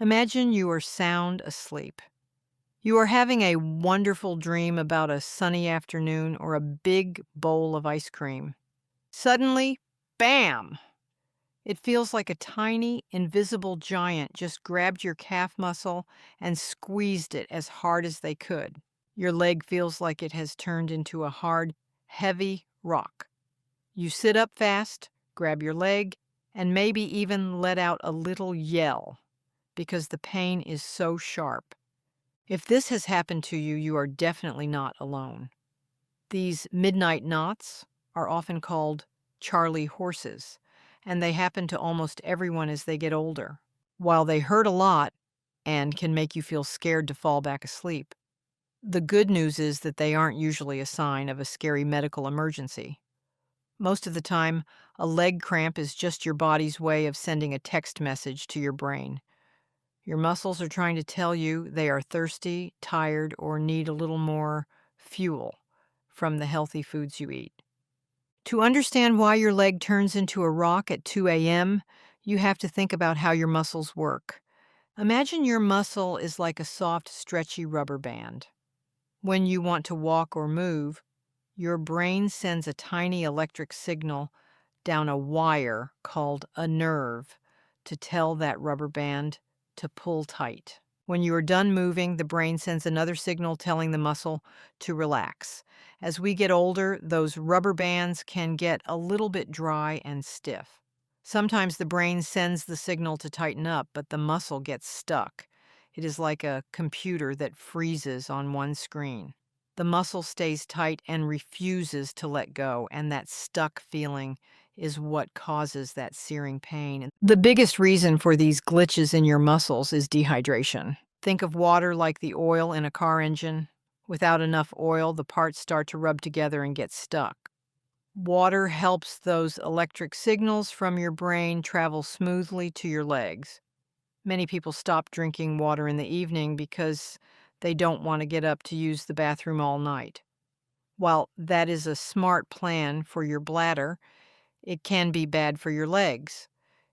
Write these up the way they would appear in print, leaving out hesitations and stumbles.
Imagine you are sound asleep. You are having a wonderful dream about a sunny afternoon or a big bowl of ice cream. Suddenly, bam! It feels like a tiny, invisible giant just grabbed your calf muscle and squeezed it as hard as they could. Your leg feels like it has turned into a hard, heavy rock. You sit up fast, grab your leg, and maybe even let out a little yell because the pain is so sharp. If this has happened to you, you are definitely not alone. These midnight knots are often called Charlie horses, and they happen to almost everyone as they get older. While they hurt a lot and can make you feel scared to fall back asleep, the good news is that they aren't usually a sign of a scary medical emergency. Most of the time, a leg cramp is just your body's way of sending a text message to your brain. Your muscles are trying to tell you they are thirsty, tired, or need a little more fuel from the healthy foods you eat. To understand why your leg turns into a rock at 2 a.m., you have to think about how your muscles work. Imagine your muscle is like a soft, stretchy rubber band. When you want to walk or move, your brain sends a tiny electric signal down a wire called a nerve to tell that rubber band to pull tight. When you are done moving, the brain sends another signal telling the muscle to relax. As we get older, those rubber bands can get a little bit dry and stiff. Sometimes the brain sends the signal to tighten up, but the muscle gets stuck. It is like a computer that freezes on one screen. The muscle stays tight and refuses to let go, and that stuck feeling is what causes that searing pain. The biggest reason for these glitches in your muscles is dehydration. Think of water like the oil in a car engine. Without enough oil, the parts start to rub together and get stuck. Water helps those electric signals from your brain travel smoothly to your legs. Many people stop drinking water in the evening because they don't want to get up to use the bathroom all night. While that is a smart plan for your bladder, it can be bad for your legs.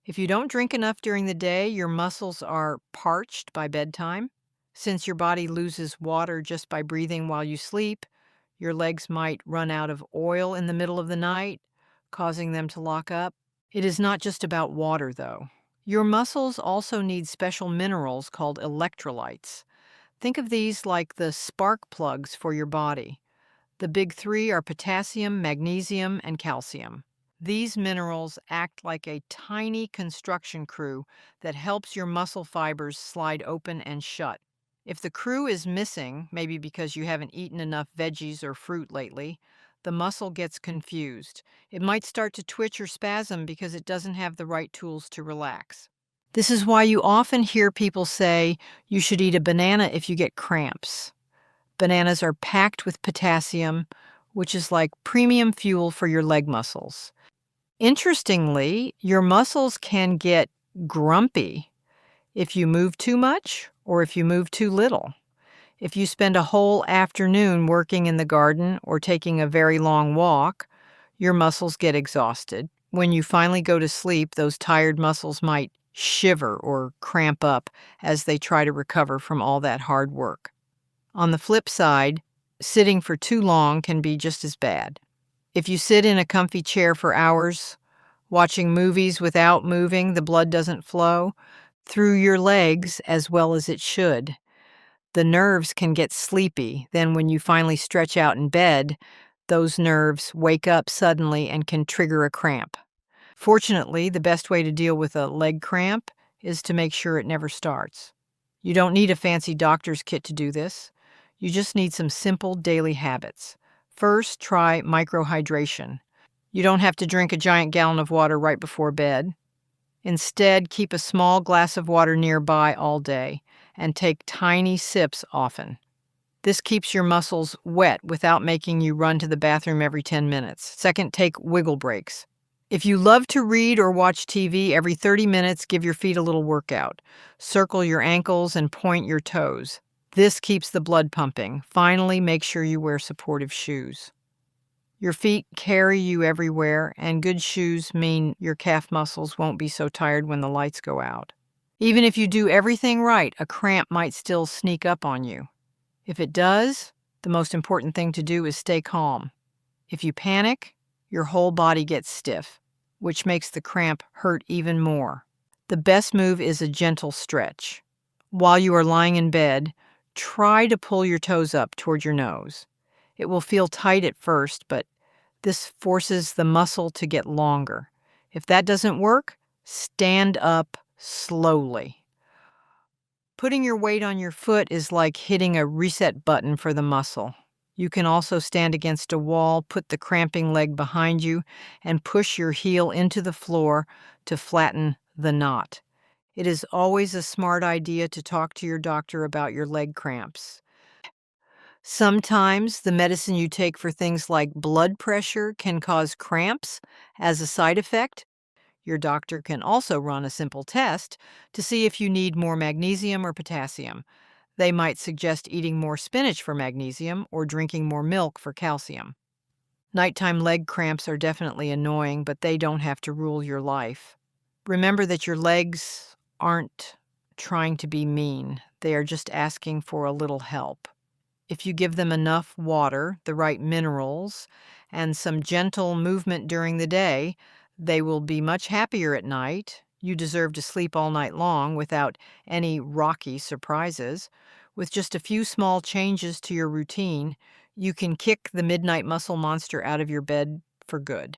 If you don't drink enough during the day, your muscles are parched by bedtime. Since your body loses water just by breathing while you sleep, your legs might run out of oil in the middle of the night, causing them to lock up. It is not just about water, though. Your muscles also need special minerals called electrolytes. Think of these like the spark plugs for your body. The big three are potassium, magnesium, and calcium. These minerals act like a tiny construction crew that helps your muscle fibers slide open and shut. If the crew is missing, maybe because you haven't eaten enough veggies or fruit lately, the muscle gets confused. It might start to twitch or spasm because it doesn't have the right tools to relax. This is why you often hear people say you should eat a banana if you get cramps. Bananas are packed with potassium, which is like premium fuel for your leg muscles. Interestingly, your muscles can get grumpy if you move too much or if you move too little. If you spend a whole afternoon working in the garden or taking a very long walk, your muscles get exhausted. When you finally go to sleep, those tired muscles might shiver or cramp up as they try to recover from all that hard work. On the flip side, sitting for too long can be just as bad. If you sit in a comfy chair for hours, watching movies without moving, the blood doesn't flow through your legs as well as it should. The nerves can get sleepy. Then when you finally stretch out in bed, those nerves wake up suddenly and can trigger a cramp. Fortunately, the best way to deal with a leg cramp is to make sure it never starts. You don't need a fancy doctor's kit to do this. You just need some simple daily habits. First, try microhydration. You don't have to drink a giant gallon of water right before bed. Instead, keep a small glass of water nearby all day and take tiny sips often. This keeps your muscles wet without making you run to the bathroom every 10 minutes. Second, take wiggle breaks. If you love to read or watch TV, every 30 minutes, give your feet a little workout. Circle your ankles and point your toes. This keeps the blood pumping. Finally, make sure you wear supportive shoes. Your feet carry you everywhere, and good shoes mean your calf muscles won't be so tired when the lights go out. Even if you do everything right, a cramp might still sneak up on you. If it does, the most important thing to do is stay calm. If you panic, your whole body gets stiff, which makes the cramp hurt even more. The best move is a gentle stretch. While you are lying in bed, try to pull your toes up toward your nose. It will feel tight at first, but this forces the muscle to get longer. If that doesn't work, stand up slowly. Putting your weight on your foot is like hitting a reset button for the muscle. You can also stand against a wall, put the cramping leg behind you, and push your heel into the floor to flatten the knot. It is always a smart idea to talk to your doctor about your leg cramps. Sometimes the medicine you take for things like blood pressure can cause cramps as a side effect. Your doctor can also run a simple test to see if you need more magnesium or potassium. They might suggest eating more spinach for magnesium or drinking more milk for calcium. Nighttime leg cramps are definitely annoying, but they don't have to rule your life. Remember that your legs aren't trying to be mean. They are just asking for a little help. If you give them enough water, the right minerals, and some gentle movement during the day, they will be much happier at night. You deserve to sleep all night long without any rocky surprises. With just a few small changes to your routine, you can kick the midnight muscle monster out of your bed for good.